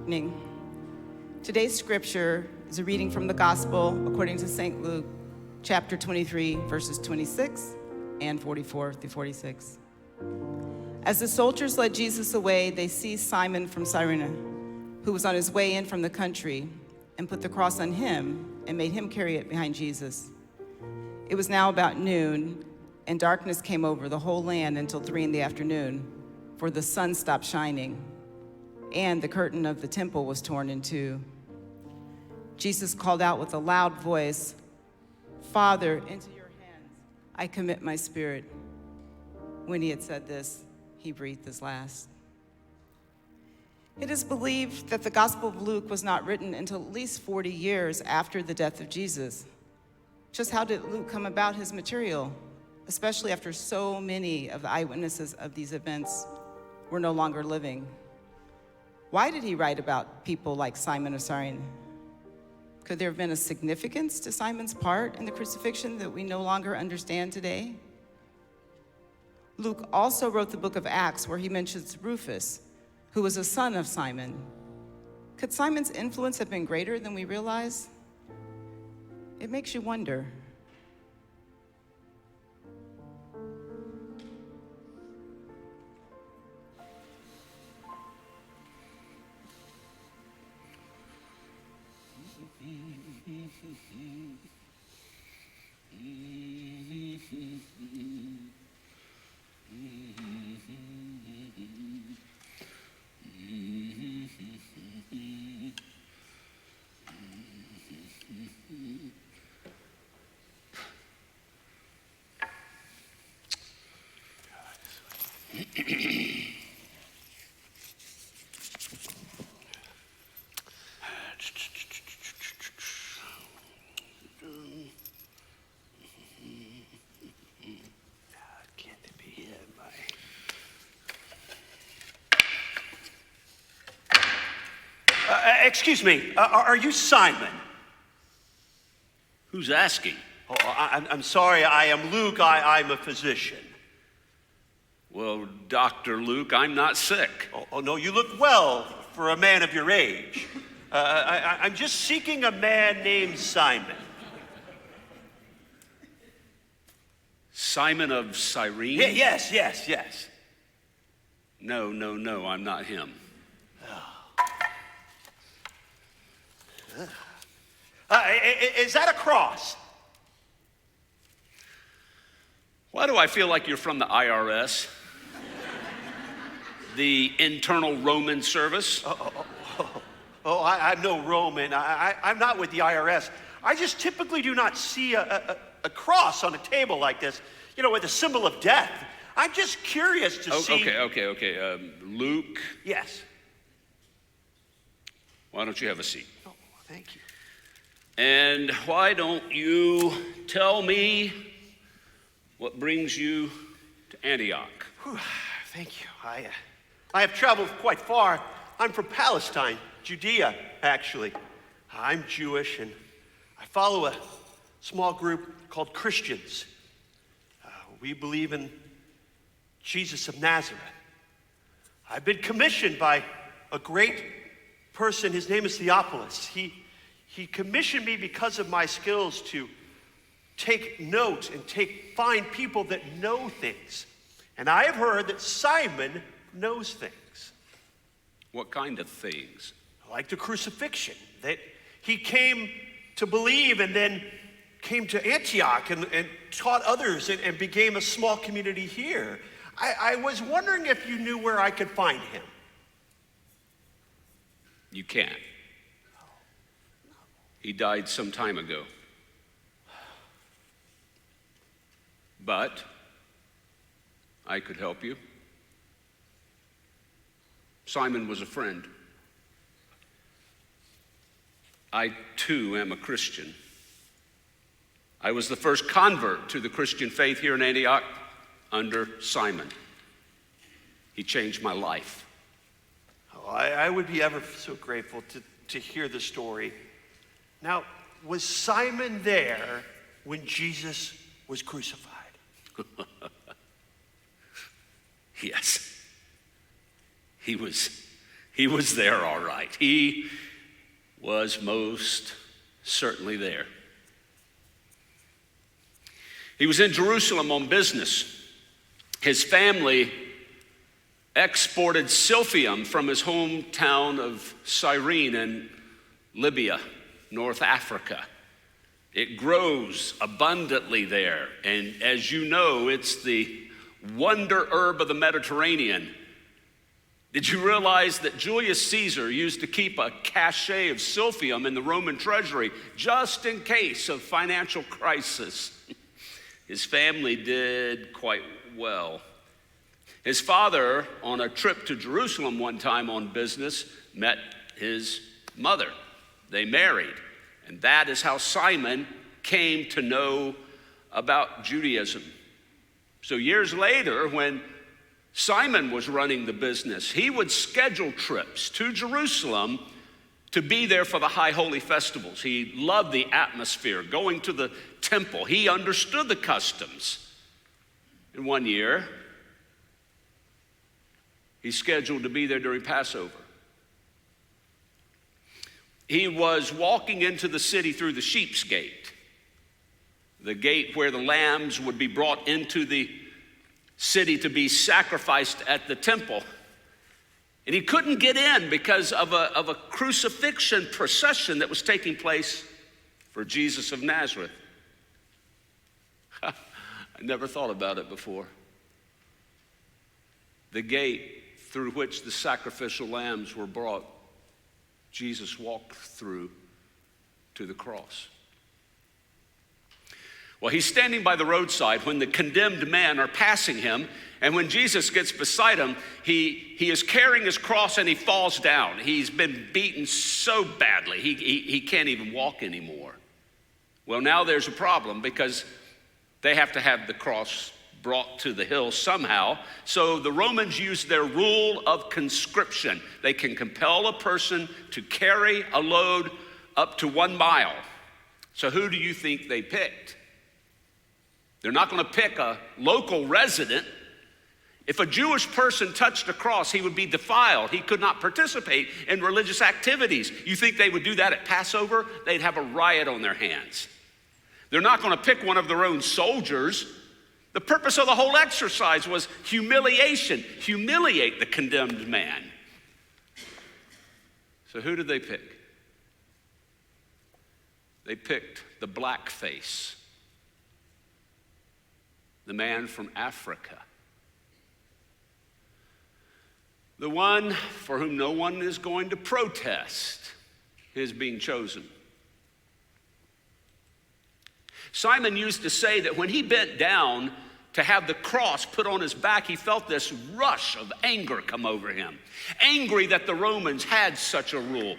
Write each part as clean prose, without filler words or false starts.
evening. Today's scripture is a reading from the Gospel according to St. Luke, chapter 23, verses 26 and 44 through 46. As the soldiers led Jesus away, they seized Simon from Cyrene, who was on his way in from the country, and put the cross on him and made him carry it behind Jesus. It was now about noon, and darkness came over the whole land until 3 p.m, for the sun stopped shining, and the curtain of the temple was torn in two. Jesus called out with a loud voice, "Father, into your hands I commit my spirit." When he had said this, he breathed his last. It is believed that the Gospel of Luke was not written until at least 40 years after the death of Jesus. Just how did Luke come about his material, especially after so many of the eyewitnesses of these events were no longer living? Why did he write about people like Simon of Cyrene? Could there have been a significance to Simon's part in the crucifixion that we no longer understand today? Luke also wrote the book of Acts, where he mentions Rufus, who was a son of Simon. Could Simon's influence have been greater than we realize? It makes you wonder. Excuse me, are you Simon? Who's asking? Oh, I'm sorry, I am Luke. I'm a physician. Well, Dr. Luke, I'm not sick. Oh, no, you look well for a man of your age. I'm just seeking a man named Simon. Simon of Cyrene? Yes. No, I'm not him. Is that a cross? Why do I feel like you're from the IRS? The Internal Roman Service? I'm no Roman. I'm not with the IRS. I just typically do not see a cross on a table like this, with a symbol of death. I'm just curious to see. Okay. Luke? Yes. Why don't you have a seat? Oh, thank you. And why don't you tell me what brings you to Antioch? Whew, thank you. I have traveled quite far. I'm from Palestine, Judea, actually. I'm Jewish, and I follow a small group called Christians. We believe in Jesus of Nazareth. I've been commissioned by a great person. His name is Theophilus. He commissioned me because of my skills to take note and find people that know things. And I have heard that Simon knows things. What kind of things? Like the crucifixion, that he came to believe and then came to Antioch and taught others and became a small community here. I was wondering if you knew where I could find him. You can't. He died some time ago. But I could help you. Simon was a friend. I too am a Christian. I was the first convert to the Christian faith here in Antioch under Simon. He changed my life. I would be ever so grateful to hear the story. Now, was Simon there when Jesus was crucified? Yes. He was He was there all right. He was most certainly there. He was in Jerusalem on business. His family exported silphium from his hometown of Cyrene in Libya, North Africa. It grows abundantly there, and as you know, it's the wonder herb of the Mediterranean. Did you realize that Julius Caesar used to keep a cache of silphium in the Roman treasury just in case of financial crisis? His family did quite well. His father, on a trip to Jerusalem one time on business, met his mother. They married, and that is how Simon came to know about Judaism. So years later, when Simon was running the business, he would schedule trips to Jerusalem to be there for the high holy festivals. He loved the atmosphere, going to the temple. He understood the customs. And one year, he scheduled to be there during Passover. He was walking into the city through the sheep's gate, the gate where the lambs would be brought into the city to be sacrificed at the temple. And he couldn't get in because of a crucifixion procession that was taking place for Jesus of Nazareth. I never thought about it before. The gate through which the sacrificial lambs were brought, Jesus walked through to the cross. Well, he's standing by the roadside when the condemned men are passing him, and when Jesus gets beside him, he is carrying his cross and he falls down. He's been beaten so badly, he can't even walk anymore. Well, now there's a problem because they have to have the cross brought to the hill somehow. So the Romans use their rule of conscription. They can compel a person to carry a load up to 1 mile. So who do you think they picked? They're not going to pick a local resident. If a Jewish person touched a cross, he would be defiled. He could not participate in religious activities. You think they would do that at Passover? They'd have a riot on their hands. They're not going to pick one of their own soldiers. The purpose of the whole exercise was humiliation. Humiliate the condemned man. So who did they pick? They picked the blackface, the man from Africa, the one for whom no one is going to protest his being chosen. Simon used to say that when he bent down to have the cross put on his back, he felt this rush of anger come over him. Angry that the Romans had such a rule.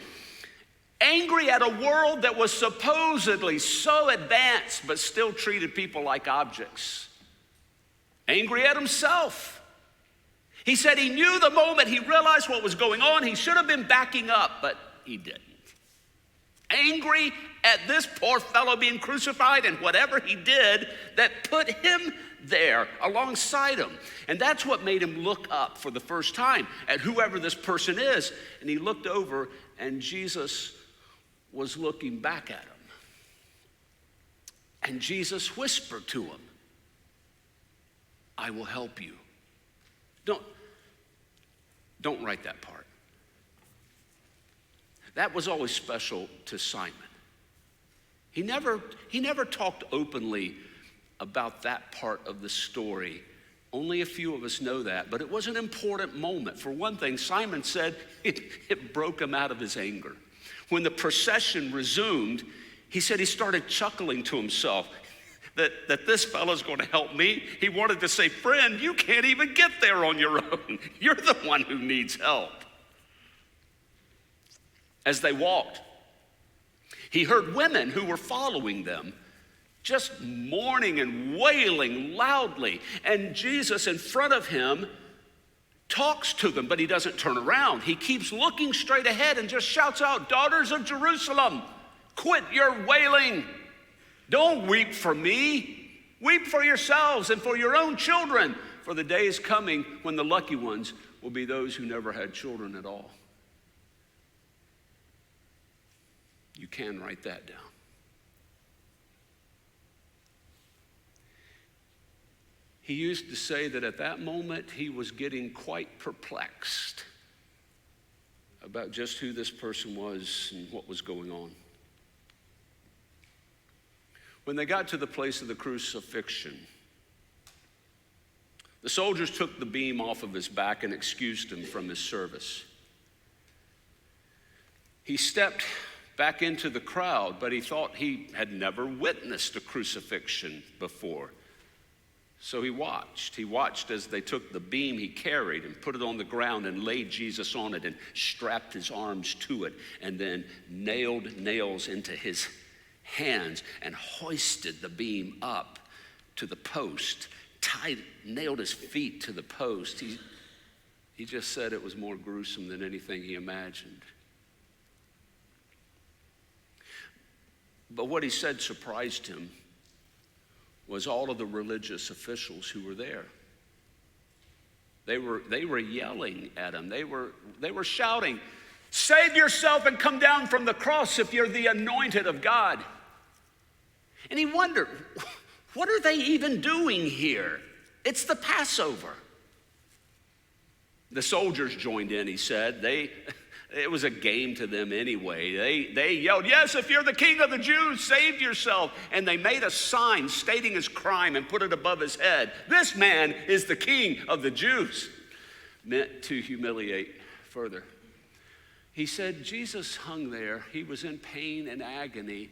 Angry at a world that was supposedly so advanced but still treated people like objects. Angry at himself. He said he knew the moment he realized what was going on, he should have been backing up, but he didn't. Angry at this poor fellow being crucified and whatever he did that put him there alongside him. And that's what made him look up for the first time at whoever this person is. And he looked over and Jesus was looking back at him. And Jesus whispered to him, "I will help you." Don't write that part. That was always special to Simon. He never talked openly about that part of the story. Only a few of us know that, but it was an important moment. For one thing, Simon said it broke him out of his anger. When the procession resumed, he said he started chuckling to himself that this fellow's going to help me. He wanted to say, "Friend, you can't even get there on your own. You're the one who needs help." As they walked, he heard women who were following them just mourning and wailing loudly. And Jesus in front of him talks to them, but he doesn't turn around. He keeps looking straight ahead and just shouts out, "Daughters of Jerusalem, quit your wailing. Don't weep for me. Weep for yourselves and for your own children. For the day is coming when the lucky ones will be those who never had children at all." You can write that down. He used to say that at that moment he was getting quite perplexed about just who this person was and what was going on. When they got to the place of the crucifixion, the soldiers took the beam off of his back and excused him from his service. He stepped back into the crowd, but he thought he had never witnessed a crucifixion before. So he watched. He watched as they took the beam he carried and put it on the ground and laid Jesus on it and strapped his arms to it and then nailed nails into his hands and hoisted the beam up to the post, nailed his feet to the post. He just said it was more gruesome than anything he imagined. But what he said surprised him was all of the religious officials who were there. They were yelling at him. They were shouting, "Save yourself and come down from the cross if you're the anointed of God." And he wondered, what are they even doing here? It's the Passover. The soldiers joined in, he said. It was a game to them anyway. They yelled, "Yes, if you're the king of the Jews, save yourself." And they made a sign stating his crime and put it above his head. "This man is the king of the Jews," meant to humiliate further. He said Jesus hung there. He was in pain and agony.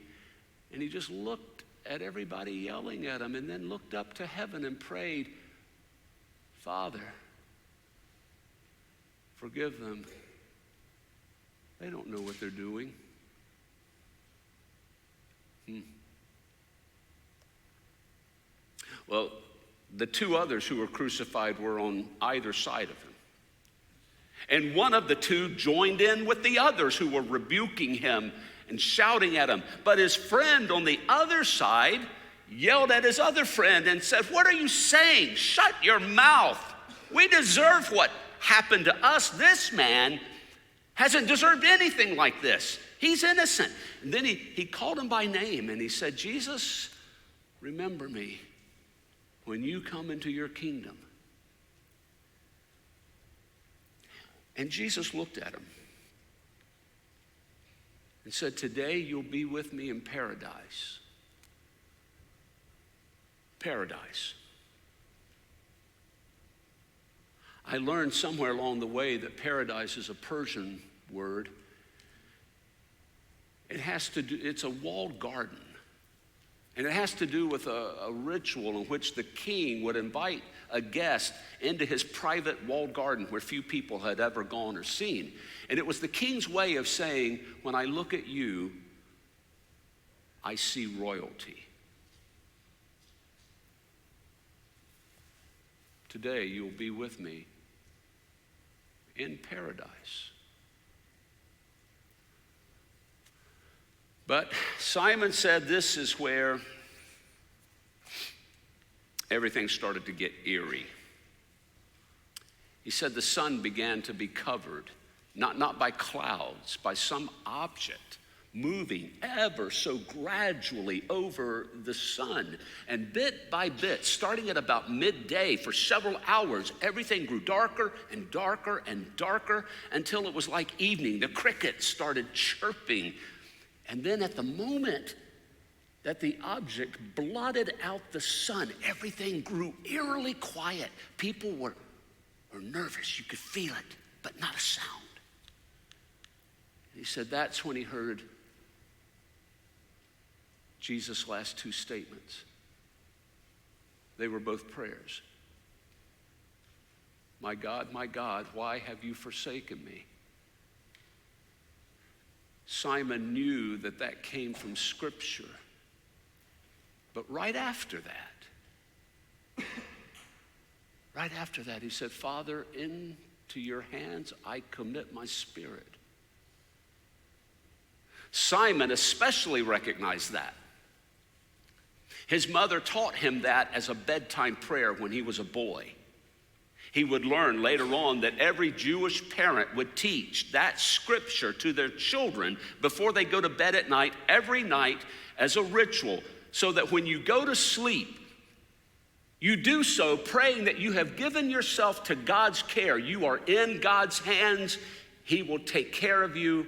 And he just looked at everybody yelling at him and then looked up to heaven and prayed, "Father, forgive them. They don't know what they're doing." Well, the two others who were crucified were on either side of him. And one of the two joined in with the others who were rebuking him and shouting at him. But his friend on the other side yelled at his other friend and said, "What are you saying? Shut your mouth. We deserve what happened to us. This man hasn't deserved anything like this. He's innocent." And then he called him by name and he said, "Jesus, remember me when you come into your kingdom." And Jesus looked at him and said, "Today you'll be with me in paradise." Paradise. I learned somewhere along the way that paradise is a Persian word. It's a walled garden. And it has to do with a ritual in which the king would invite a guest into his private walled garden where few people had ever gone or seen. And it was the king's way of saying, "When I look at you, I see royalty." Today you'll be with me in paradise. But Simon said this is where everything started to get eerie. He said the sun began to be covered, not by clouds, by some object moving ever so gradually over the sun. And bit by bit, starting at about midday for several hours, everything grew darker and darker and darker until it was like evening. The crickets started chirping. And then at the moment that the object blotted out the sun, everything grew eerily quiet. People were nervous. You could feel it, but not a sound. And he said that's when he heard Jesus' last two statements. They were both prayers. My God, why have you forsaken me?" Simon knew that came from Scripture. But right after that, he said, "Father, into your hands I commit my spirit." Simon especially recognized that. His mother taught him that as a bedtime prayer when he was a boy. He would learn later on that every Jewish parent would teach that scripture to their children before they go to bed at night, every night as a ritual, so that when you go to sleep, you do so praying that you have given yourself to God's care. You are in God's hands. He will take care of you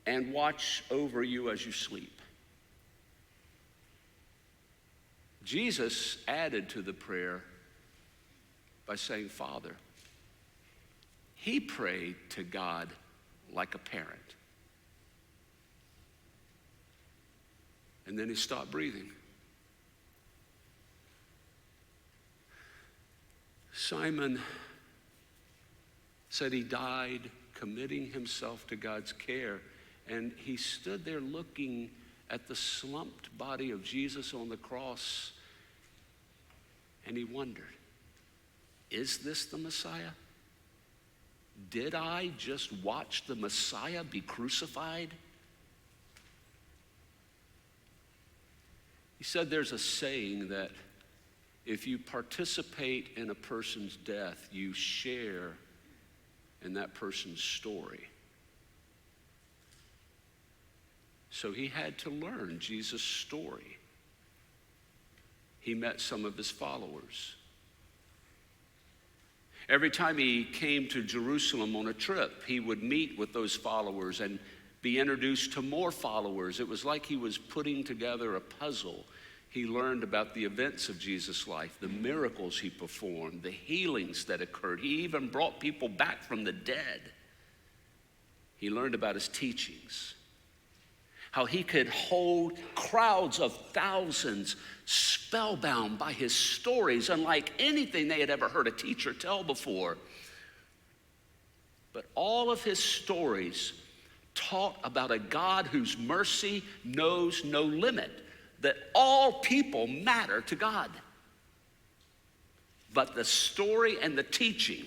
and watch over you as you sleep. Jesus added to the prayer by saying, Father. He prayed to God like a parent. And then he stopped breathing. Simon said he died committing himself to God's care, and he stood there looking at the slumped body of Jesus on the cross, and he wondered, is this the Messiah? Did I just watch the Messiah be crucified? He said there's a saying that if you participate in a person's death, you share in that person's story. So he had to learn Jesus' story. He met some of his followers. Every time he came to Jerusalem on a trip, he would meet with those followers and be introduced to more followers. It was like he was putting together a puzzle. He learned about the events of Jesus' life, the miracles he performed, the healings that occurred. He even brought people back from the dead. He learned about his teachings, how he could hold crowds of thousands spellbound by his stories, unlike anything they had ever heard a teacher tell before. But all of his stories taught about a God whose mercy knows no limit, that all people matter to God. But the story and the teaching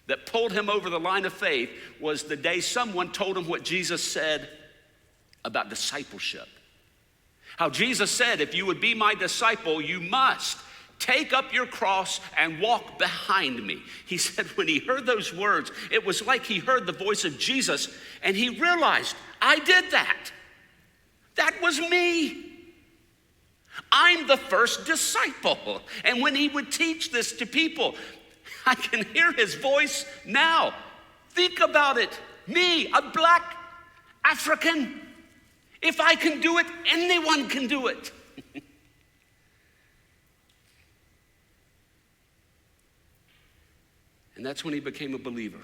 that pulled him over the line of faith was the day someone told him what Jesus said about discipleship. How Jesus said, if you would be my disciple, you must take up your cross and walk behind me. He said when he heard those words, it was like he heard the voice of Jesus and he realized, I did that. That was me. I'm the first disciple. And when he would teach this to people, I can hear his voice now. Think about it. Me, a black African. If I can do it, anyone can do it. And that's when he became a believer.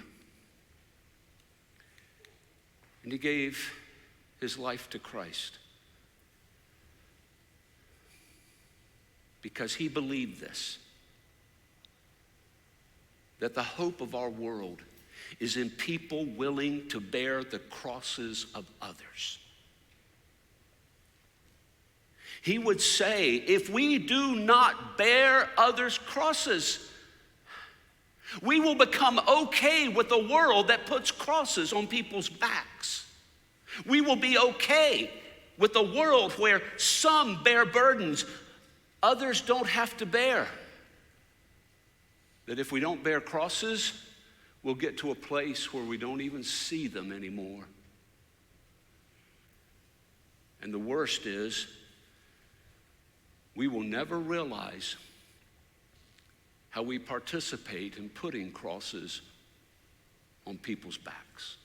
And he gave his life to Christ. Because he believed this, that the hope of our world is in people willing to bear the crosses of others. He would say, if we do not bear others' crosses, we will become okay with a world that puts crosses on people's backs. We will be okay with a world where some bear burdens others don't have to bear. That if we don't bear crosses, we'll get to a place where we don't even see them anymore. And the worst is, we will never realize how we participate in putting crosses on people's backs.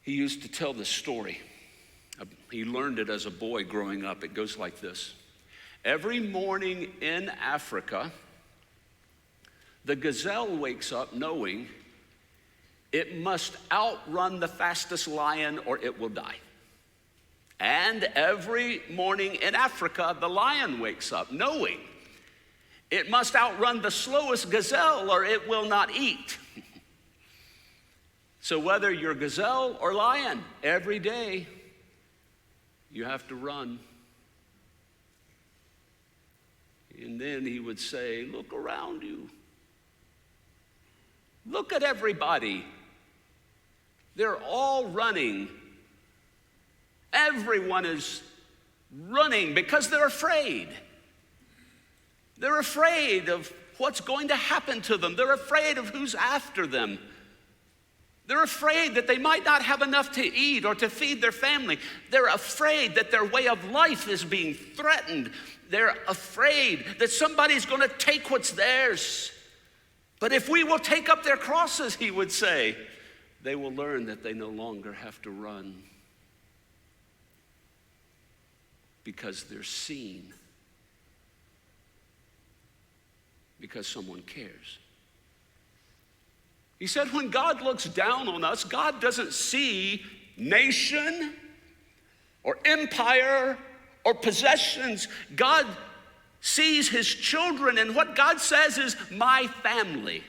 He used to tell this story. He learned it as a boy growing up. It goes like this. Every morning in Africa, the gazelle wakes up knowing it must outrun the fastest lion or it will die. And every morning in Africa, the lion wakes up knowing it must outrun the slowest gazelle or it will not eat. So whether you're gazelle or lion, every day you have to run. And then he would say, look around you. Look at everybody. They're all running. Everyone is running because they're afraid. They're afraid of what's going to happen to them. They're afraid of who's after them. They're afraid that they might not have enough to eat or to feed their family. They're afraid that their way of life is being threatened. They're afraid that somebody's going to take what's theirs. But if we will take up their crosses, he would say, they will learn that they no longer have to run because they're seen, because someone cares. He said when God looks down on us, God doesn't see nation or empire or possessions. God sees his children, and what God says is, my family.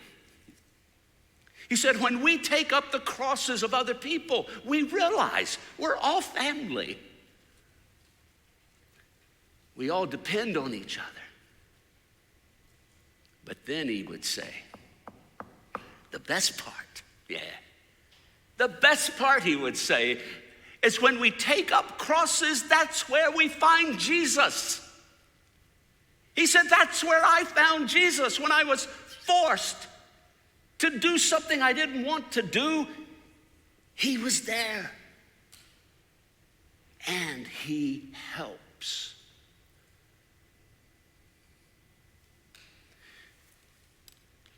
He said when we take up the crosses of other people, we realize we're all family. We all depend on each other. But then he would say, the best part, the best part, he would say, is when we take up crosses, that's where we find Jesus. He said, that's where I found Jesus when I was forced to do something I didn't want to do. He was there. And he helps.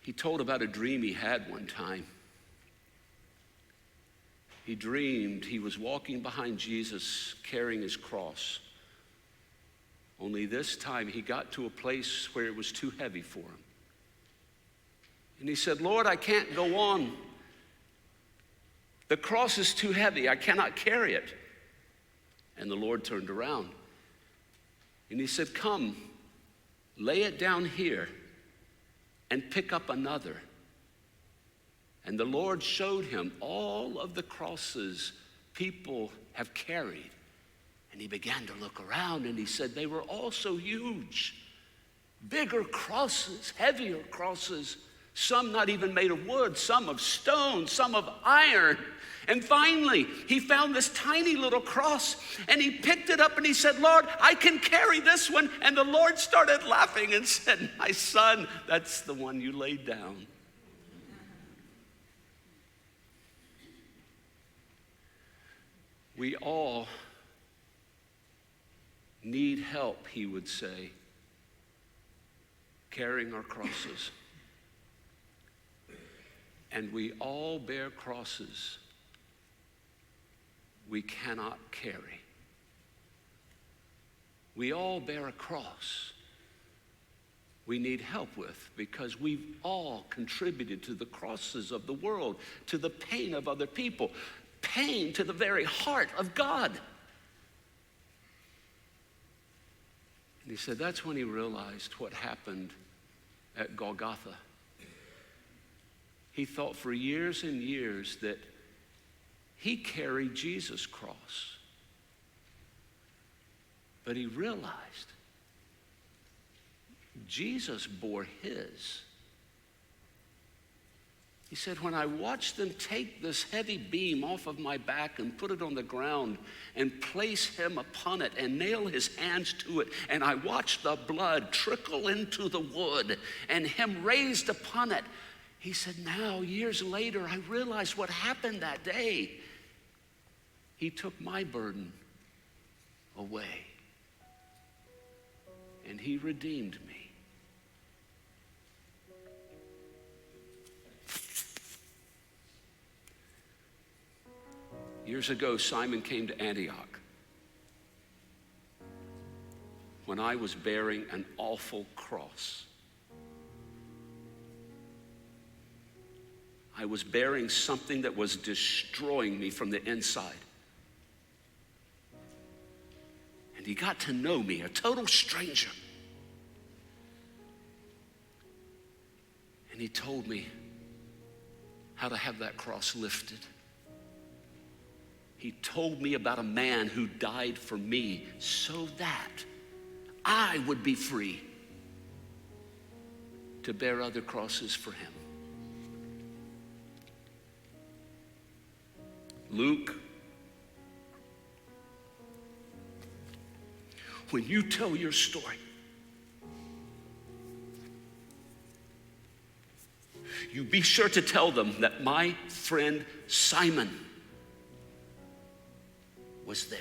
He told about a dream he had one time. He dreamed he was walking behind Jesus carrying his cross. Only this time he got to a place where it was too heavy for him. And he said, Lord, I can't go on. The cross is too heavy. I cannot carry it. And the Lord turned around. And he said, come, lay it down here and pick up another. And the Lord showed him all of the crosses people have carried. And he began to look around and he said they were all so huge. Bigger crosses, heavier crosses, some not even made of wood, some of stone, some of iron. And finally, he found this tiny little cross and he picked it up and he said, Lord, I can carry this one. And the Lord started laughing and said, my son, that's the one you laid down. We all need help, he would say, carrying our crosses. And we all bear crosses we cannot carry. We all bear a cross we need help with because we've all contributed to the crosses of the world, to the pain of other people, pain to the very heart of God. And he said that's when he realized what happened at Golgotha. He thought for years and years that he carried Jesus' cross. But he realized Jesus bore his. He said, when I watched them take this heavy beam off of my back and put it on the ground and place him upon it and nail his hands to it, and I watched the blood trickle into the wood and him raised upon it, he said, now, years later, I realized what happened that day. He took my burden away and he redeemed me. Years ago, Simon came to Antioch when I was bearing an awful cross. I was bearing something that was destroying me from the inside. And he got to know me, a total stranger. And he told me how to have that cross lifted. He told me about a man who died for me so that I would be free to bear other crosses for him. Luke, when you tell your story, you be sure to tell them that my friend Simon was there.